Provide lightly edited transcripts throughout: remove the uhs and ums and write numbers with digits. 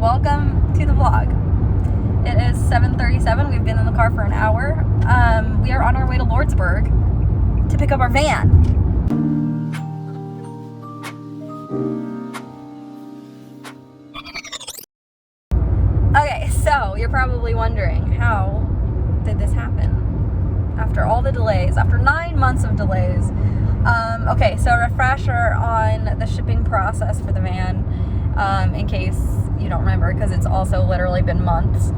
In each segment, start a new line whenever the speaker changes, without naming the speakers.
welcome to the vlog. It is 7:37. We've been in the car for an hour. We are on our way to Lordsburg to pick up our van. Okay, so you're probably wondering, how did this happen? After all the delays, after 9 months of delays. Okay, so refresher on the shipping process for the van, in case you don't remember, because it's also literally been months.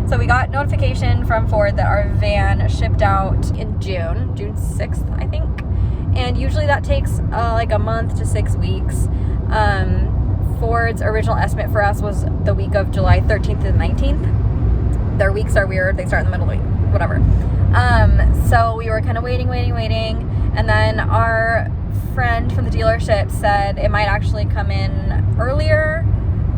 So we got notification from Ford that our van shipped out in June 6th, I think. And usually that takes like a month to 6 weeks. Ford's original estimate for us was the week of July 13th to the 19th. Their weeks are weird. They start in the middle of the week, whatever. So we were kind of waiting. And then our friend from the dealership said it might actually come in earlier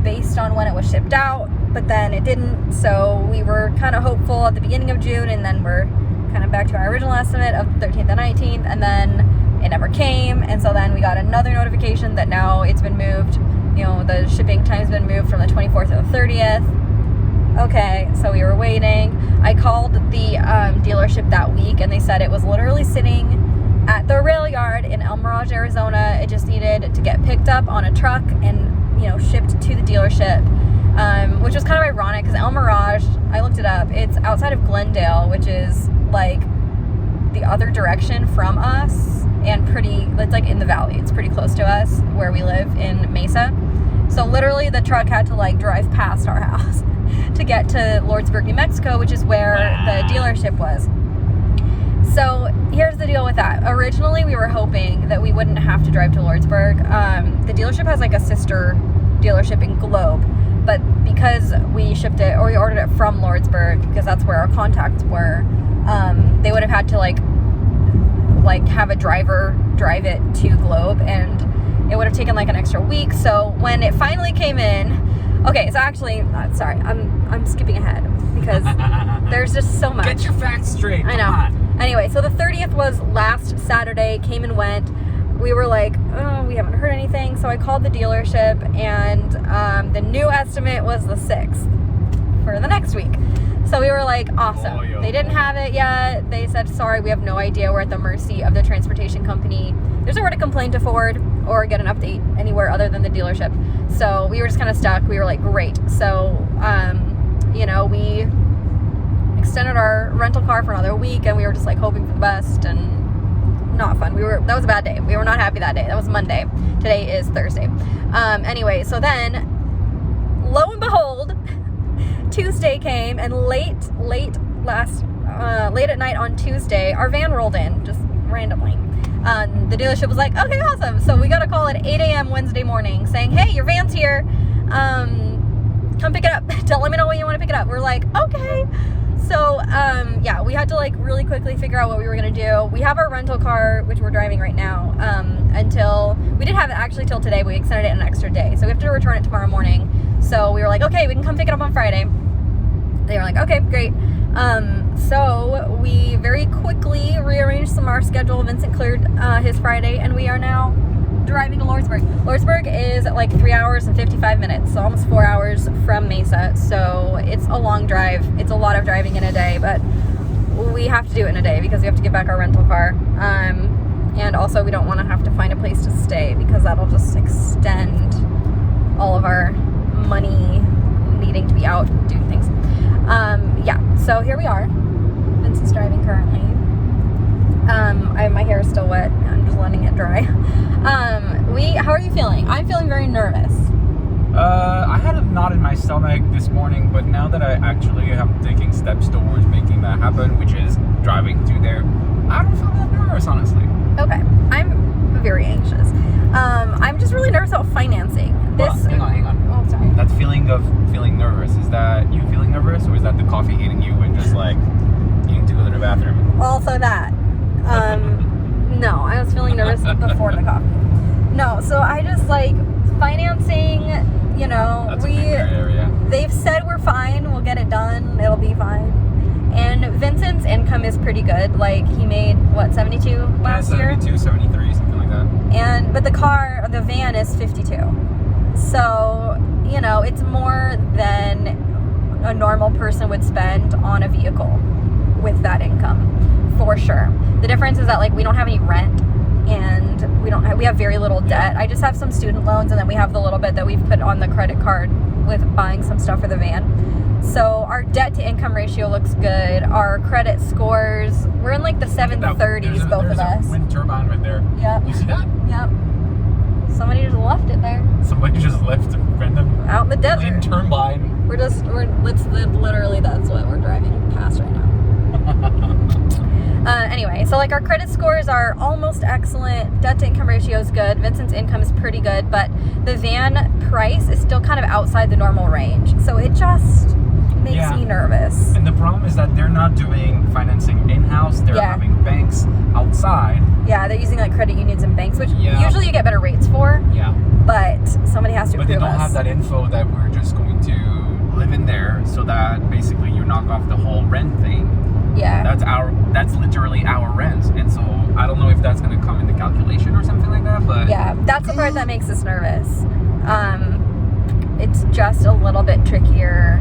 based on when it was shipped out, but then it didn't. So we were kind of hopeful at the beginning of June, and then we're kind of back to our original estimate of the 13th and 19th, and then it never came. And so then we got another notification that now it's been moved. You know, the shipping time's been moved from the 24th to the 30th. Okay, so we were waiting. I called the dealership that week, and they said it was literally sitting at the rail yard in El Mirage, Arizona. It just needed to get picked up on a truck and, you know, shipped to the dealership, which was kind of ironic because El Mirage, I looked it up, it's outside of Glendale, which is like the other direction from us, and it's like in the valley. It's pretty close to us where we live in Mesa. So literally the truck had to like drive past our house to get to Lordsburg, New Mexico, which is where the dealership was. So here's the deal with that. Originally, we were hoping that we wouldn't have to drive to Lordsburg. The dealership has like a sister dealership in Globe, but because we shipped it, or we ordered it from Lordsburg, because that's where our contacts were, they would have had to like have a driver drive it to Globe, and it would have taken like an extra week. So when it finally came in, okay, so actually, sorry, I'm skipping ahead because there's just so much.
Get your facts straight.
I know.
Come on.
Anyway, so the 30th was last Saturday, came and went. We were like, oh, we haven't heard anything. So I called the dealership, and the new estimate was the 6th for the next week. So we were like, awesome. They didn't have it yet. They said, sorry, we have no idea. We're at the mercy of the transportation company. There's nowhere to complain to Ford or get an update anywhere other than the dealership. So we were just kind of stuck. We were like, great. So, you know, we extended our rental car for another week, and we were just like hoping for the best, and not fun. That was a bad day. We were not happy that day. That was Monday. Today is Thursday. Anyway, so then lo and behold, Tuesday came, and late at night on Tuesday, our van rolled in just randomly. The dealership was like, okay, awesome. So we got a call at 8 a.m. Wednesday morning saying, hey, your van's here. Come pick it up. Let me know when you want to pick it up. We're like, okay. So, yeah, we had to like really quickly figure out what we were going to do. We have our rental car, which we're driving right now, we did have it actually till today, but we extended it an extra day. So we have to return it tomorrow morning. So we were like, okay, we can come pick it up on Friday. They were like, okay, great. So we very quickly rearranged some of our schedule. Vincent cleared his Friday, and we are now driving to Lordsburg. Lordsburg is like 3 hours and 55 minutes, so almost 4 hours from Mesa. So it's a long drive. It's a lot of driving in a day, but we have to do it in a day because we have to get back our rental car. And also we don't want to have to find a place to stay because that'll just extend all of our money needing to be out doing things. Yeah, so here we are. Vincent's driving currently. My hair is still wet. I'm just letting it dry. How are you feeling? I'm feeling very nervous.
I had a knot in my stomach this morning, but now that I actually am taking steps towards making that happen, which is driving through there, I don't feel that nervous, honestly.
Okay, I'm very anxious. I'm just really nervous about financing.
Hang on.
Oh, sorry.
That feeling of feeling nervous, is that you feeling nervous, or is that the coffee hitting you and just like you need to go to the bathroom?
Also that. No, I was feeling nervous before the coffee. No, so I just like financing, you know,
That's a big area.
They've said we're fine, we'll get it done, it'll be fine. And Vincent's income is pretty good. Like, he made, what, 72 last year?
72, 73, something like that.
But the van is 52. So, you know, it's more than a normal person would spend on a vehicle with that income, for sure. The difference is that, like, we don't have any rent, and we have very little debt. I just have some student loans, and then we have the little bit that we've put on the credit card with buying some stuff for the van. So our debt to income ratio looks good. Our credit scores, we're in like the 730s, both of us.
There's a wind turbine right there.
Yep.
You see that?
Yep. Somebody just left it there.
Somebody just left a random
Out in the desert.
wind turbine.
Literally, that's what we're driving past right now. Anyway, so like our credit scores are almost excellent. Debt to income ratio is good. Vincent's income is pretty good, but the van price is still kind of outside the normal range. So it just makes me nervous.
And the problem is that they're not doing financing in-house. They're having banks outside.
Yeah, they're using like credit unions and banks, which usually you get better rates for.
Yeah.
But somebody has to approve us.
But they don't have that info that we're just going to live in there, so that basically you knock off the whole rent thing.
Yeah.
That's literally our rent. And so I don't know if that's going to come in the calculation or something like that, but
yeah, that's the part that makes us nervous. It's just a little bit trickier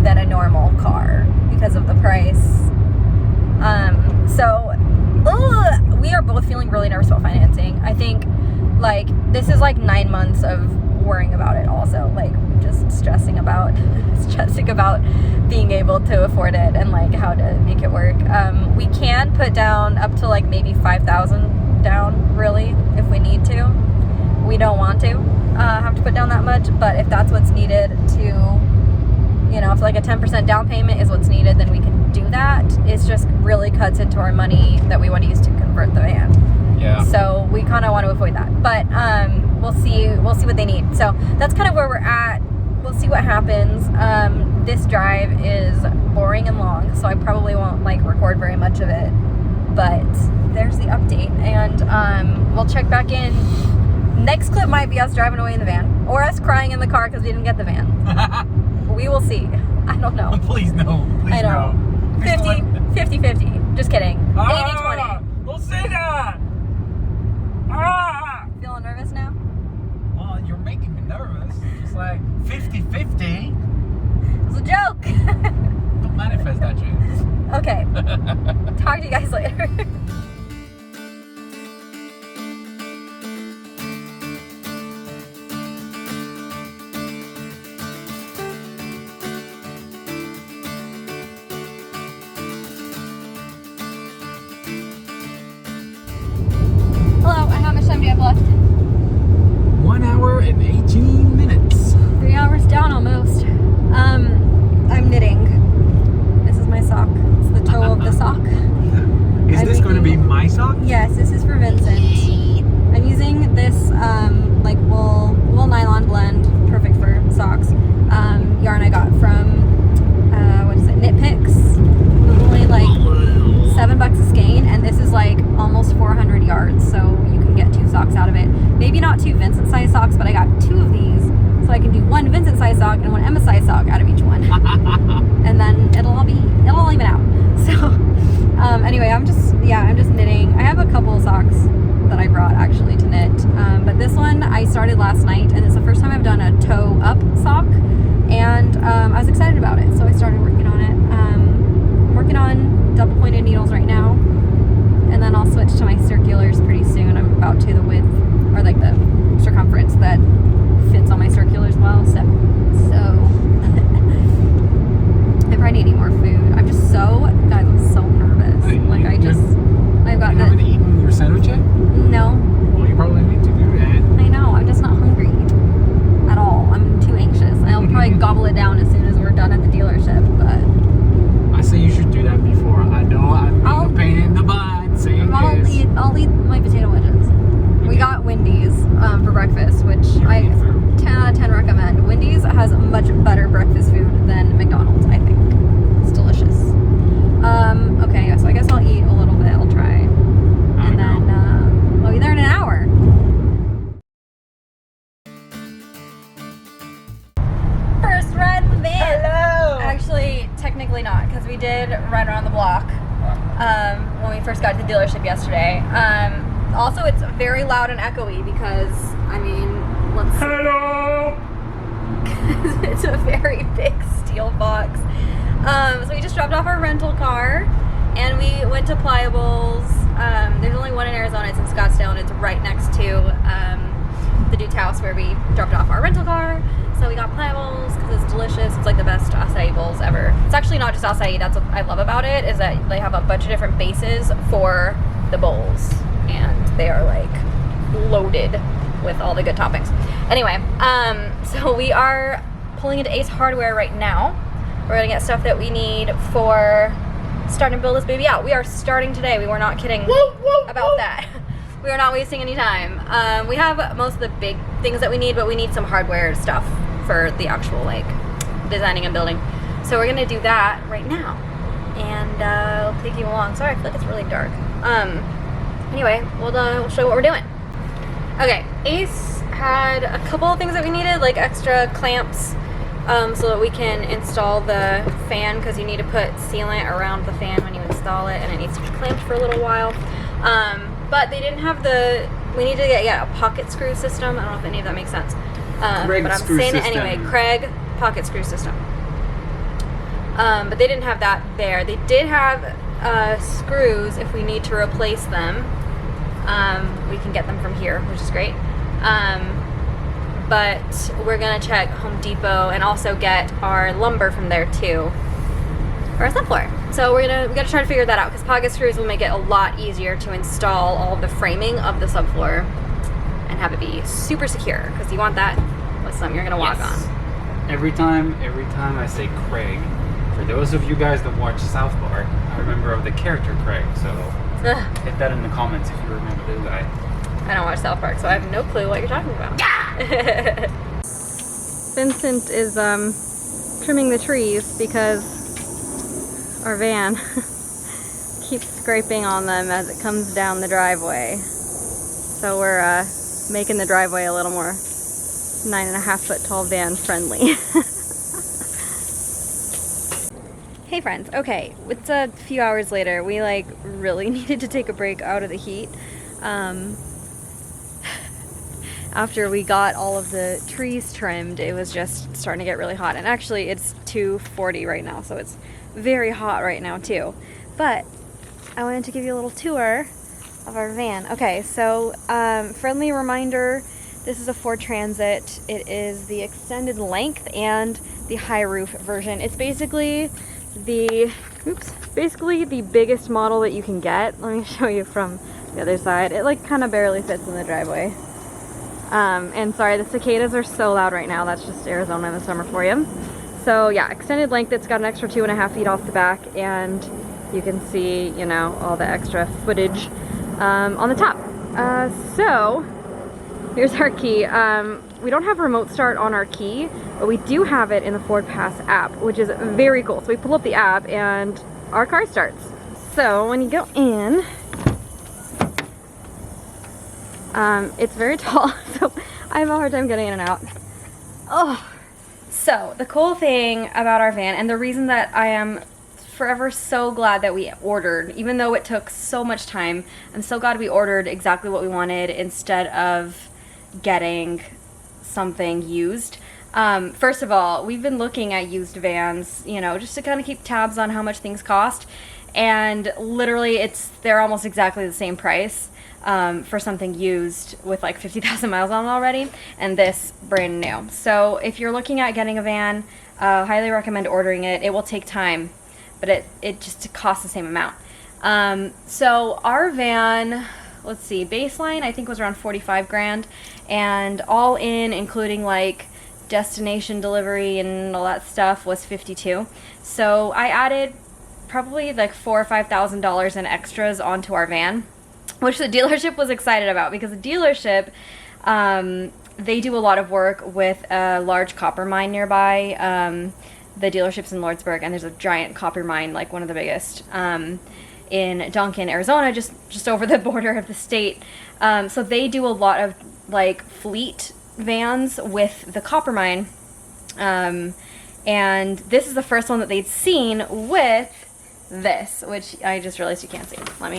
than a normal car because of the price. We are both feeling really nervous about financing. I think like this is like 9 months of worrying about it also, like just stressing about being able to afford it and like how to make it work. We can put down up to like maybe 5,000 down, really, if we need to. We don't want to have to put down that much, but if that's what's needed to, you know, if like a 10% down payment is what's needed, then we can do that. It's just really cuts into our money that we want to use to convert the van.
Yeah.
So we kind of want to avoid that, but we'll see what they need. So that's kind of where we're at. We'll see what happens. This drive is boring and long, so I probably won't like record very much of it, but there's the update, and we'll check back in. Next clip might be us driving away in the van, or us crying in the car because we didn't get the van. We will see. I don't know.
Please no. Please
I know.
no.
50-50. Just kidding. 80-20.
Don't say that.
Feeling nervous now?
Well, you're making me nervous. It's like 50-50.
It's a joke.
Don't manifest that shit.
Okay. Talk to you guys later. Hello, and how much time do you have left?
1 hour and 18 minutes.
3 hours down almost. I'm knitting. This is my sock. It's the toe of the sock.
Is this going to be my sock?
Yes, this is for Vincent. I'm using this like wool nylon blend, perfect for socks. Yarn I got from Knit Picks. It was only like $7 a skein, and this is like almost 400 yards, so you can get 2 socks out of it. Maybe not 2 Vincent size socks, but I got 2 of these, so I can do 1 Vincent size sock and 1 Emma size sock out of each one, and then it'll all even out. So anyway, I'm just knitting. I have a couple of socks that I brought actually to knit, but this one I started last night, and it's the first time I've done a toe up sock, and I was excited about it, so I started working on it. I'm working on double pointed needles right now, and then I'll switch to my circulars pretty soon. I'm about to the width, or like the circumference that fits on my circulars well, so I probably need more food. I'm so nervous. Like I've got
You haven't eaten your sandwich yet?
No.
Well, you probably need to do that.
I know, I'm just not hungry at all. I'm too anxious. I'll probably gobble it down as soon as we're done at the dealership, but
I say you should do that before. I know I'm being a pain in the butt saying this.
I'll eat my potato wedges. We got Wendy's for breakfast, which I 10 out of 10 recommend. Wendy's has much better breakfast food than McDonald's, I think. It's delicious. Okay, so I guess I'll eat a little bit. I'll try. And then we'll be there in an hour. First ride in the van.
Hello!
Actually, technically not, because we did run around the block when we first got to the dealership yesterday. Also, it's very loud and echoey because, I mean, let's...
Hello!
It's a very big steel box. So we just dropped off our rental car and we went to Pliables. There's only one in Arizona, it's in Scottsdale, and it's right next to the Dude's house where we dropped off our rental car. So we got Pliables because it's delicious. It's like the best acai bowls ever. It's actually not just acai, that's what I love about it, is that they have a bunch of different bases for the bowls. And they are like loaded with all the good toppings. Anyway, so we are pulling into Ace Hardware right now. We're gonna get stuff that we need for starting to build this baby out. We are starting today. We were not kidding about that. We are not wasting any time. We have most of the big things that we need, but we need some hardware stuff for the actual like designing and building. So we're gonna do that right now, and I'll take you along. Sorry, I feel like it's really dark. Anyway, we'll show you what we're doing. Okay, Ace had a couple of things that we needed, like extra clamps, so that we can install the fan, because you need to put sealant around the fan when you install it, and it needs to be clamped for a little while. But they didn't have we need to get a pocket screw system. I don't know if any of that makes sense. But I'm saying it anyway, Craig pocket screw system. But they didn't have that there. They did have screws if we need to replace them. We can get them from here, which is great. But we're gonna check Home Depot and also get our lumber from there too, for our subfloor. So we gotta try to figure that out, because pocket screws will make it a lot easier to install all of the framing of the subfloor and have it be super secure, because you want that with something you're gonna walk on.
Every time I say Craig, for those of you guys that watch South Park, I remember of the character Craig, so hit that in the comments if you remember the guy.
I don't watch South Park, so I have no clue what you're talking about. Vincent is trimming the trees because our van keeps scraping on them as it comes down the driveway. So we're making the driveway a little more 9.5 foot tall van friendly. Hey friends, okay, it's a few hours later. We like really needed to take a break out of the heat. After we got all of the trees trimmed, it was just starting to get really hot. And actually it's 2:40 right now, so it's very hot right now too. But I wanted to give you a little tour of our van. Okay, so friendly reminder, this is a Ford Transit. It is the extended length and the high roof version. It's basically the biggest model that you can get. Let me show you from the other side. It like kind of barely fits in the driveway. And sorry, the cicadas are so loud right now. That's just Arizona in the summer for you. So yeah, extended length. It's got an extra 2.5 feet off the back, and you can see, you know, all the extra footage on the top. So here's our key. We don't have remote start on our key, but we do have it in the Ford Pass app, which is very cool. So we pull up the app and our car starts. So when you go in, it's very tall, so I have a hard time getting in and out. Oh, so the cool thing about our van, and the reason that I am forever so glad that we ordered, even though it took so much time, I'm so glad we ordered exactly what we wanted instead of getting something used. First of all, we've been looking at used vans, you know, just to kind of keep tabs on how much things cost, and literally they're almost exactly the same price for something used with like 50,000 miles on it already, and this brand new. So if you're looking at getting a van, highly recommend ordering it. It will take time, but it just costs the same amount. So our van, let's see, baseline I think was around 45 grand, and all in, including like destination delivery and all that stuff, was 52. So I added probably like $4,000 or $5,000 in extras onto our van, which the dealership was excited about, because the dealership, they do a lot of work with a large copper mine nearby. The dealership's in Lordsburg, and there's a giant copper mine, like one of the biggest, in Duncan, Arizona, just over the border of the state. So they do a lot of like fleet vans with the copper mine, and this is the first one that they'd seen with this, which I just realized you can't see. Let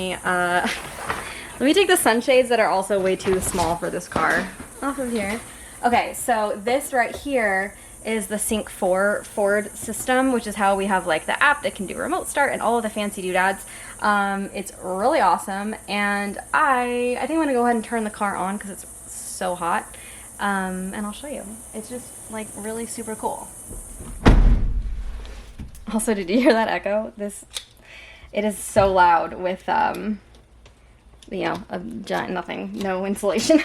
me take the sunshades that are also way too small for this car off of here. Okay, so this right here is the Sync 4 Ford system, which is how we have like the app that can do remote start and all of the fancy doodads. It's really awesome, and I think I'm gonna go ahead and turn the car on because it's so hot, and I'll show you. It's just like really super cool. Also, did you hear that echo? It is so loud with you know, a giant no insulation.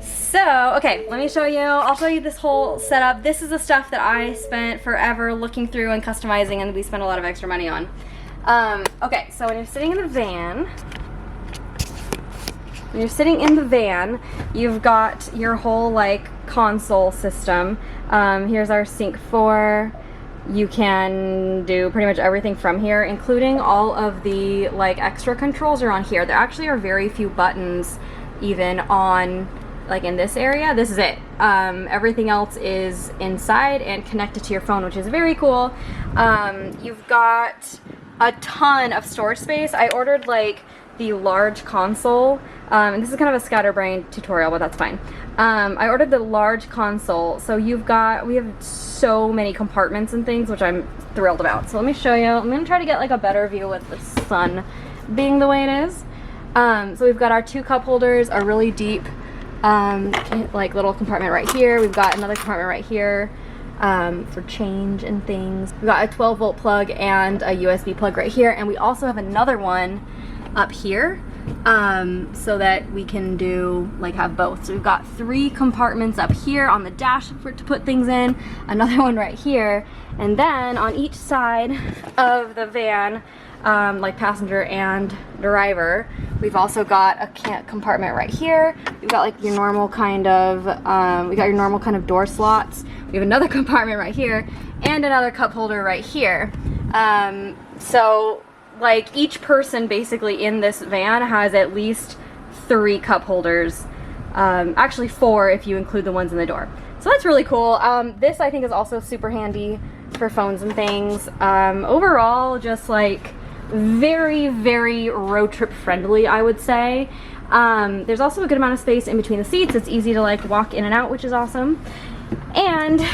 So, okay, let me show you. I'll show you this whole setup. This is the stuff that I spent forever looking through and customizing, and we spent a lot of extra money on. Okay, so when you're sitting in the van, you've got your whole like console system. Here's our Sync 4. You can do pretty much everything from here, including all of the like extra controls are on here. There actually are very few buttons even on like in this area. This is it. Everything else is inside and connected to your phone, which is very cool. You've got a ton of storage space. I ordered like the large console, and this is kind of a scatterbrained tutorial, but that's fine. I ordered the large console, so we have so many compartments and things, which I'm thrilled about. So let me show you. I'm gonna try to get like a better view with the sun being the way it is. So we've got our 2 cup holders, a really deep like little compartment right here. We've got another compartment right here for change and things. We've got a 12-volt plug and a USB plug right here, and we also have another one up here so that we can have both. So we've got 3 compartments up here on the dash to put things in, another one right here, and then on each side of the van, like passenger and driver, we've also got a compartment right here. We've got like your normal kind of door slots. We have another compartment right here and another cup holder right here. So like each person basically in this van has at least 3 cup holders. Actually 4 if you include the ones in the door. So that's really cool. This I think is also super handy for phones and things. Overall, just like very, very road trip friendly, I would say. There's also a good amount of space in between the seats. It's easy to like walk in and out, which is awesome. And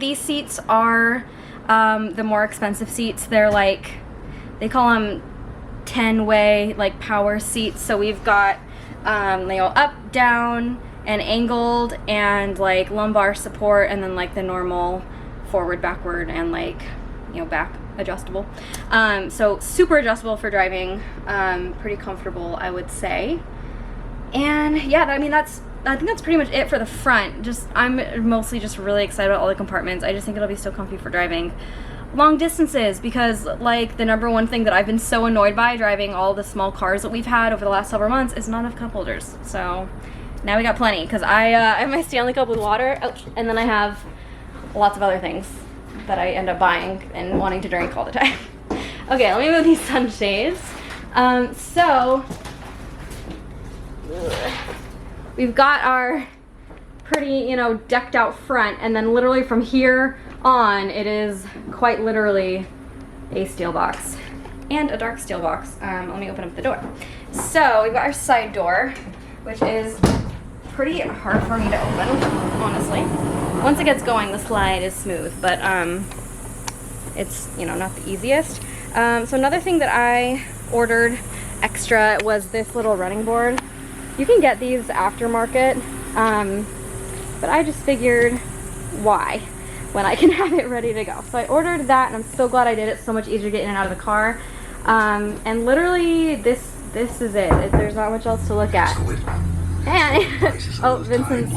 these seats are the more expensive seats. They're like, they call them 10-way like power seats. So we've got they go up, down, and angled, and like lumbar support, and then like the normal forward, backward, and like, you know, back adjustable. So super adjustable for driving, pretty comfortable, I would say. And yeah, I mean, I think that's pretty much it for the front. I'm mostly just really excited about all the compartments. I just think it'll be so comfy for driving long distances, because like the number one thing that I've been so annoyed by driving all the small cars that we've had over the last several months is not enough cup holders. So now we got plenty, because I have my Stanley Cup with water, and then I have lots of other things that I end up buying and wanting to drink all the time. Okay, let me move these sunshades. So we've got our pretty, you know, decked out front, and then literally from here on, it is quite literally a steel box, and a dark steel box. Let me open up the door. So we've got our side door, which is pretty hard for me to open, honestly. Once it gets going, the slide is smooth, but it's, you know, not the easiest. So another thing that I ordered extra was this little running board. You can get these aftermarket, but I just figured, why, when I can have it ready to go. So I ordered that, and I'm so glad I did. It's so much easier to get in and out of the car. And literally, this is it. There's not much else to look at. And oh, Vincent's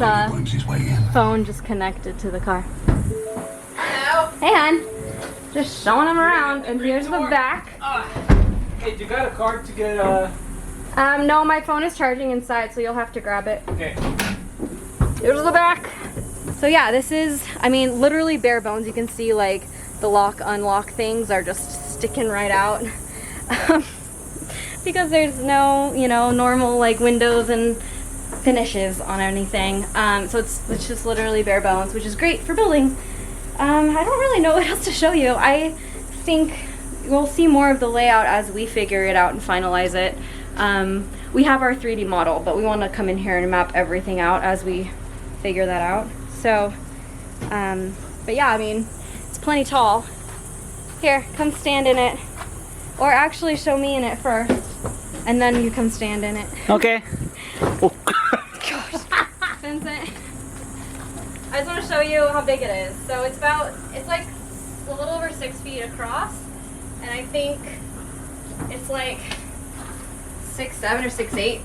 phone just connected to the car.
Hello.
Hey, hon. Just showing him around. And here's the back.
Hey, you got a card to get
no, my phone is charging inside, so you'll have to grab it.
Okay.
Here's the back. So yeah, this is, I mean, literally bare bones. You can see like the lock, unlock things are just sticking right out. Because there's no, you know, normal like windows and finishes on anything. So it's just literally bare bones, which is great for building. I don't really know what else to show you. I think we'll see more of the layout as we figure it out and finalize it. We have our 3D model, but we want to come in here and map everything out as we figure that out. So, but yeah, I mean, it's plenty tall. Here, come stand in it. Or actually show me in it first, and then you come stand in it.
Okay. Oh.
Gosh. Vincent, I just want to show you how big it is. So it's like a little over 6 feet across, and I think it's like 6'7" or 6'8"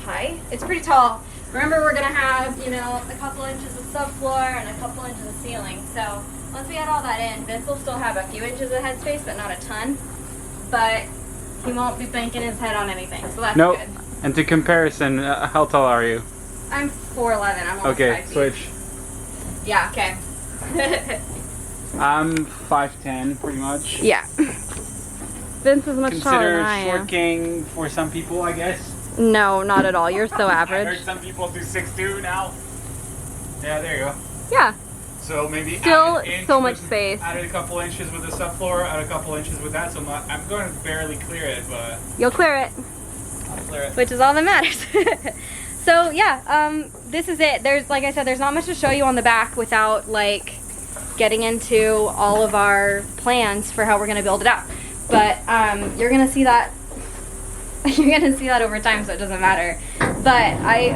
high. It's pretty tall. Remember, we're gonna have, you know, a couple inches of subfloor and a couple inches of ceiling. So once we add all that in, Vince will still have a few inches of headspace, but not a ton. But he won't be banking his head on anything, so that's
Nope.
good.
And to comparison, how tall are you?
I'm 4'11". I'm almost 5
Okay,
feet.
switch.
Yeah. Okay.
I'm 5'10", pretty much.
Yeah. Vince is much taller than
Consider
I
short
am.
king for some people, I guess.
No, not at all. You're so
I heard
average.
some people do 6'2" now. Yeah, there you go.
Yeah.
So maybe
Still
add an inch
so much
with-
space.
Added a couple inches with the subfloor, add a couple inches with that. So I'm going to barely clear it, but
You'll clear it,
I'll clear it.
which is all that matters. So yeah, this is it. There's, like I said, there's not much to show you on the back without like getting into all of our plans for how we're gonna build it out. But you're gonna see that. You're gonna see that over time, so it doesn't matter. But I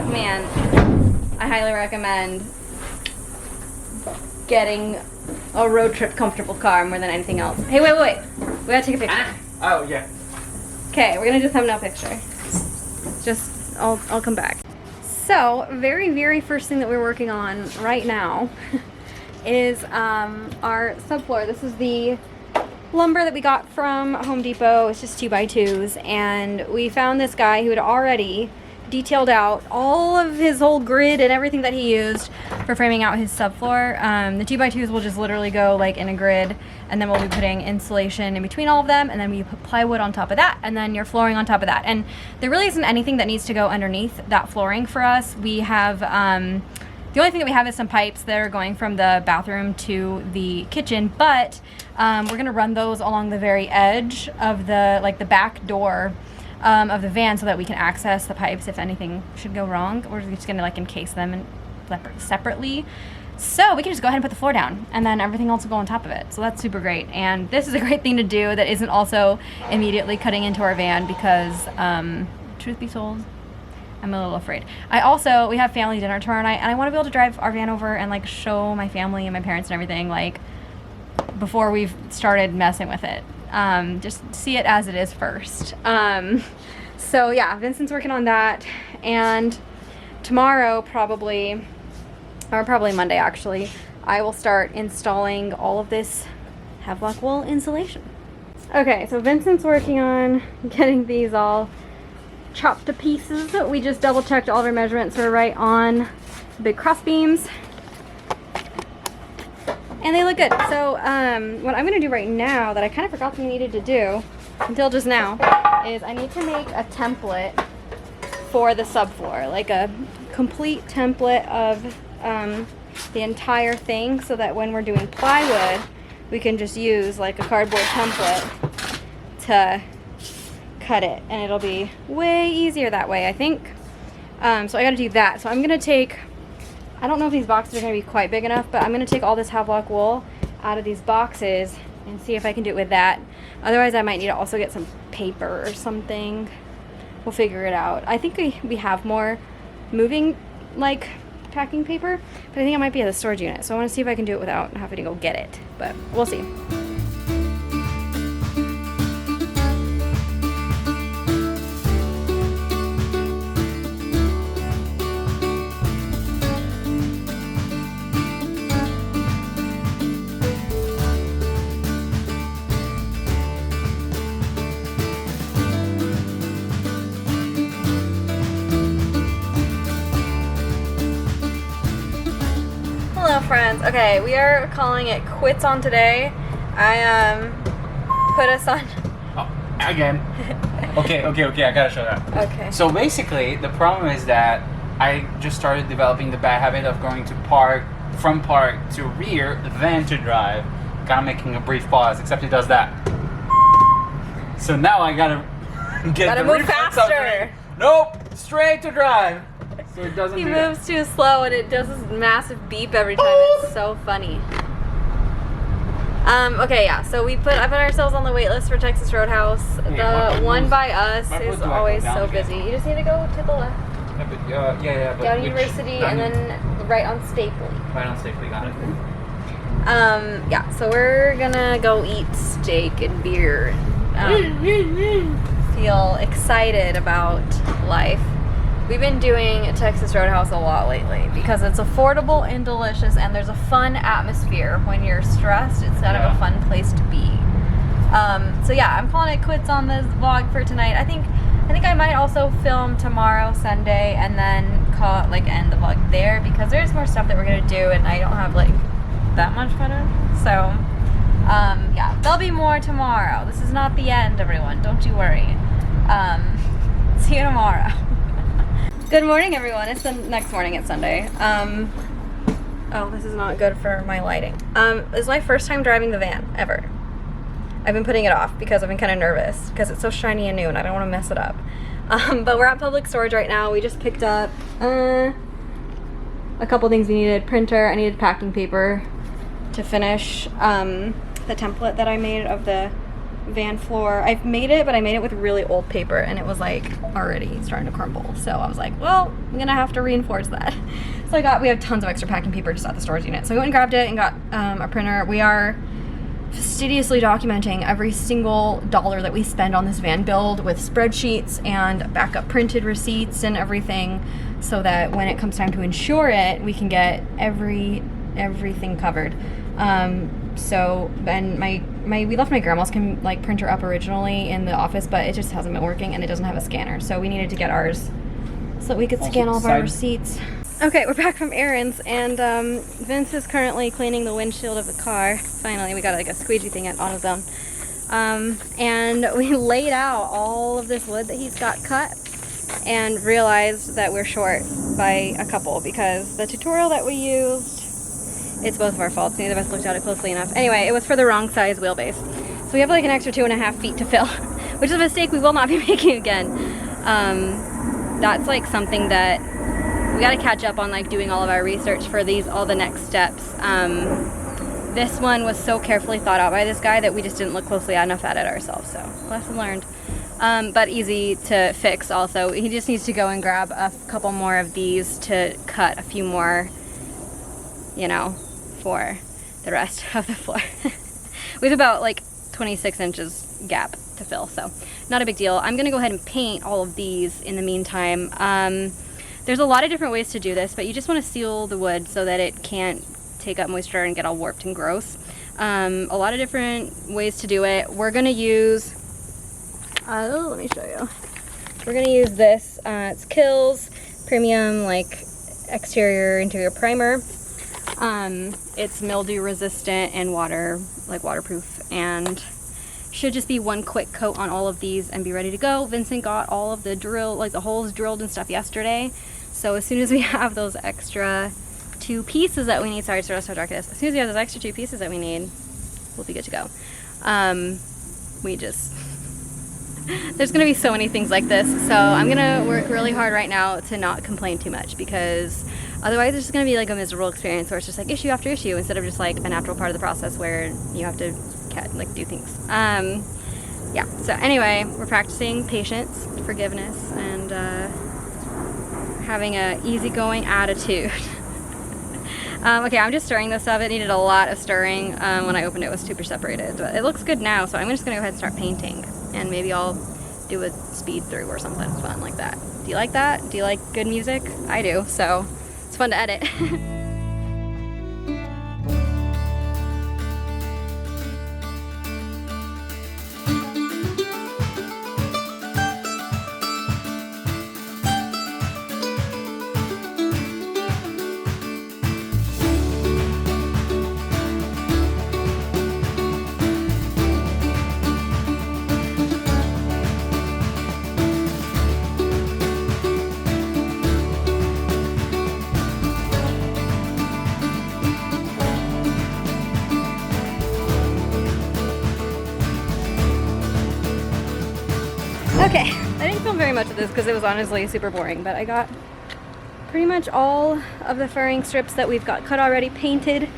highly recommend getting a road trip comfortable car more than anything else. Hey, wait. We gotta take a picture.
Oh yeah.
Okay, we're gonna do a thumbnail picture. Just, I'll come back. So, very first thing that we're working on right now is our subfloor. This is the lumber that we got from Home Depot. It's just 2x2s, and we found this guy who had already detailed out all of his whole grid and everything that he used for framing out his subfloor. The 2x2s will just literally go like in a grid, and then we'll be putting insulation in between all of them, and then we put plywood on top of that, and then your flooring on top of that. And there really isn't anything that needs to go underneath that flooring for us. We have the only thing that we have is some pipes that are going from the bathroom to the kitchen, but we're gonna run those along the very edge of the back door of the van, so that we can access the pipes if anything should go wrong. We're just gonna like encase them and separately, so we can just go ahead and put the floor down, and then everything else will go on top of it. So that's super great, and this is a great thing to do that isn't also immediately cutting into our van, because truth be told, I'm a little afraid. We have family dinner tomorrow night, and I want to be able to drive our van over and like show my family and my parents and everything like before we've started messing with it. Just see it as it is first. So yeah, Vincent's working on that, and tomorrow probably Monday actually, I will start installing all of this Havelock wool insulation. Okay, so Vincent's working on getting these all chopped to pieces. We just double checked all of our measurements are right on the big cross beams, and they look good. So what I'm gonna do right now that I kind of forgot that we needed to do until just now is I need to make a template for the subfloor, like a complete template of the entire thing, so that when we're doing plywood we can just use like a cardboard template to cut it, and it'll be way easier that way, I think. So I gotta do that. So I'm gonna take, I don't know if these boxes are gonna be quite big enough, but I'm gonna take all this Havelock wool out of these boxes and see if I can do it with that. Otherwise I might need to also get some paper or something. We'll figure it out. I think we have more moving like packing paper, but I think it might be at the storage unit, so I want to see if I can do it without having to go get it, but we'll see. Hello friends. Okay, we are calling it quits on today. I put us on.
Oh, again. Okay, I gotta show that.
Okay.
So basically, the problem is that I just started developing the bad habit of going to park, from park to rear, then to drive. Kind of making a brief pause, except it does that. So now I gotta Get
Gotta
the
move
reflex of
faster.
it. Nope, straight to drive. So it doesn't
He
do that.
moves too slow and it does this massive beep every time. It's so funny. Okay, yeah. So I put ourselves on the wait list for Texas Roadhouse.
Yeah,
The one by us
my
is
foot do I go
always
down
so
again?
busy. You just need to go to the left.
Yeah, but, yeah. But
Down
which-
University
down
and then right on Stapley.
right on safely. Got it.
Yeah, so we're gonna go eat steak and beer. Feel excited about life. We've been doing Texas Roadhouse a lot lately because it's affordable and delicious, and there's a fun atmosphere. When you're stressed, it's kind of a fun place to be. So yeah, I'm calling it quits on this vlog for tonight. I think I might also film tomorrow, Sunday, and then end the vlog there because there's more stuff that we're gonna do, and I don't have like that much footage. So yeah, there'll be more tomorrow. This is not the end, everyone. Don't you worry. See you tomorrow. Good morning, everyone. It's the next morning. It's Sunday. Oh, this is not good for my lighting. This is my first time driving the van ever. I've been putting it off because I've been kind of nervous because it's so shiny and new and I don't want to mess it up. But we're at public storage right now. We just picked up a couple things we needed. Printer, I needed packing paper to finish the template that I made of the van floor. I've made it, but I made it with really old paper and it was like already starting to crumble. So I was like, well, I'm gonna have to reinforce that. So we have tons of extra packing paper just at the storage unit. So I went and grabbed it and got a printer. We are fastidiously documenting every single dollar that we spend on this van build with spreadsheets and backup printed receipts and everything, so that when it comes time to insure it, we can get everything covered. So and we left my grandma's printer up originally in the office, but it just hasn't been working and it doesn't have a scanner, so we needed to get ours so that we could scan all of our receipts. Okay, we're back from errands, and Vince is currently cleaning the windshield of the car. Finally, we got like a squeegee thing on his own. And we laid out all of this wood that he's got cut and realized that we're short by a couple because the tutorial that we used, it's both of our faults. Neither of us looked at it closely enough. Anyway, it was for the wrong size wheelbase. So we have like an extra 2.5 feet to fill, which is a mistake we will not be making again. That's like something that we got to catch up on, like doing all of our research for all the next steps. This one was so carefully thought out by this guy that we just didn't look closely enough at it ourselves, so lesson learned. But easy to fix also. He just needs to go and grab a couple more of these to cut a few more, for the rest of the floor. We have about like 26 inches gap to fill, so not a big deal. I'm gonna go ahead and paint all of these in the meantime. There's a lot of different ways to do this, but you just want to seal the wood so that it can't take up moisture and get all warped and gross. A lot of different ways to do it. We're gonna use, let me show you. We're gonna use this, it's Kills Premium exterior interior primer. It's mildew resistant and waterproof, and should just be one quick coat on all of these and be ready to go. Vincent got all of the the holes drilled and stuff yesterday. So as soon as we have those extra 2 pieces that we need, sorry to so dark it is. As soon as we have those extra 2 pieces that we need, we'll be good to go. There's gonna be so many things like this. So I'm gonna work really hard right now to not complain too much, because otherwise it's just gonna be like a miserable experience where it's just like issue after issue instead of just like a natural part of the process where you have to do things. Yeah, so anyway, we're practicing patience, forgiveness, and having a easygoing attitude. Okay, I'm just stirring this up. It needed a lot of stirring. When I opened it, it was super separated, but it looks good now, so I'm just gonna go ahead and start painting, and maybe I'll do a speed through or something fun like that. Do you like that? Do you like good music? I do, so it's fun to edit. much of this because it was honestly super boring, but I got pretty much all of the furring strips that we've got cut already, painted.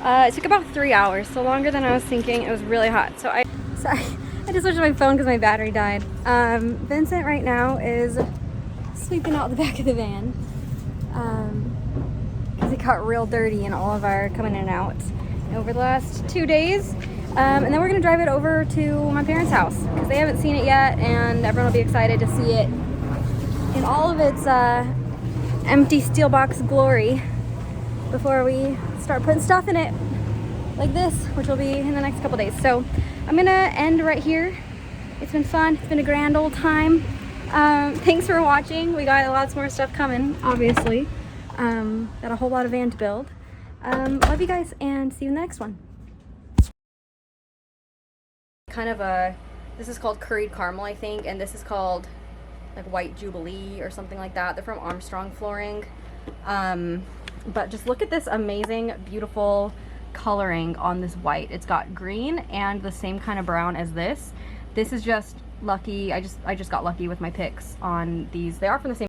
It took about 3 hours, so longer than I was thinking. It was really hot. Sorry, I just switched my phone because my battery died. Vincent right now is sweeping out the back of the van because it got real dirty in all of our coming in and out over the last 2 days. And then we're gonna drive it over to my parents' house because they haven't seen it yet, and everyone will be excited to see it in all of its empty steel box glory before we start putting stuff in it like this, which will be in the next couple days. So I'm gonna end right here. It's been fun. It's been a grand old time. Thanks for watching. We got lots more stuff coming, obviously. Got a whole lot of van to build. Love you guys, and see you in the next one. Kind of this is called curried caramel, I think, and this is called like white jubilee or something like that. They're from Armstrong Flooring. But just look at this amazing, beautiful coloring on this white. It's got green and the same kind of brown as this. This is just lucky. I just got lucky with my picks on these. They are from the same